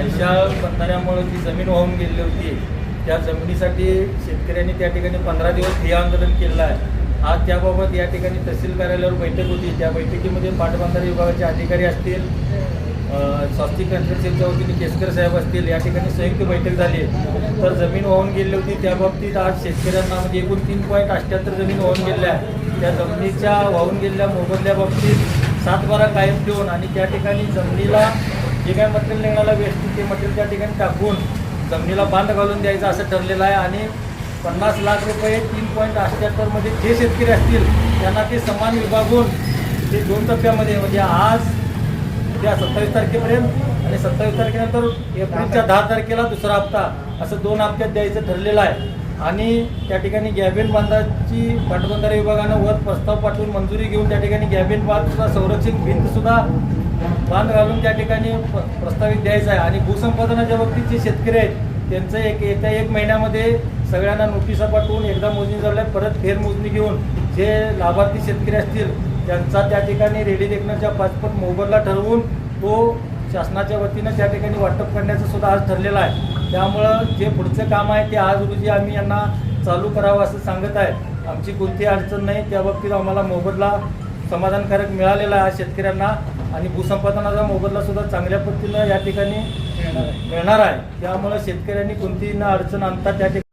म्हैसाळ बंधाऱ्यामुळे जी जमीन वाहून गेलेली होती त्या जमिनीसाठी शेतकऱ्यांनी त्या ठिकाणी 15 दिवस ठिय्या आंदोलन केलं आहे. आज त्याबाबत या ठिकाणी तहसील कार्यालयावर बैठक होती. त्या बैठकीमध्ये पाटबंधारे विभागाचे अधिकारी असतील, स्वास्तिक कन्स्ट्रक्शनच्या वतीने केसकर साहेब असतील, या ठिकाणी संयुक्त बैठक झाली. तर जमीन वाहून गेली होती त्या बाबतीत आज शेतकऱ्यांना म्हणजे एकूण 3.78 जमीन वाहून गेल्या आहे. त्या जमिनीच्या वाहून गेलेल्या मोबदल्या बाबतीत 7/12 कायम ठेवून आणि त्या ठिकाणी जमिनीला जे काय मटेरियल निघाला वेस्ट ते मटेरियल त्या ठिकाणी टाकून जमिनीला बांध घालून द्यायचं असं ठरलेलं आहे. आणि 50 लाख रुपये 3.78 मध्ये जे शेतकरी असतील त्यांना ते समान विभागून ते 2 टप्प्यामध्ये म्हणजे आज उद्या 27 तारखेपर्यंत आणि 27 तारखेनंतर एप्रिलच्या 10 तारखेला दुसरा हप्ता असं 2 हप्त्यात द्यायचं ठरलेलं आहे. आणि त्या ठिकाणी गॅबिन बांधाची पाटबंधारे विभागानं वर प्रस्ताव पाठवून मंजुरी घेऊन त्या ठिकाणी गॅबिन बांधसुद्धा संरक्षित भिंतसुद्धा बांध घालून त्या ठिकाणी प्रस्तावित द्यायचं आहे. आणि भूसंपादनाच्या बाबतीत जे शेतकरी आहेत त्यांचं येत्या 1 महिन्यामध्ये सगळ्यांना नोटिसा पाठवून एकदा मोजणी झाल्या परत फेरमोजणी घेऊन जे लाभार्थी शेतकरी असतील त्यांचा त्या ठिकाणी रेडी देखण्याच्या 5 पट मोबदला ठरवून तो शासनाच्या वतीनं त्या ठिकाणी वाटप करण्याचं सुद्धा आज ठरलेलं आहे. त्यामुळं जे पुढचं काम आहे ते आज रोजी आम्ही यांना चालू करावं असं सांगत आहे. आमची कोणतीही अडचण नाही. त्या बाबतीत आम्हाला मोबदला समाधानकारक मिळालेला आहे शेतकऱ्यांना आणि भूसंपादनाचा मोबदला सुद्धा चांगल्या पद्धतीनं या ठिकाणी मिळणार आहे. त्यामुळे शेतकऱ्यांनी कोणतीही न अडचण आणता त्या ठिकाणी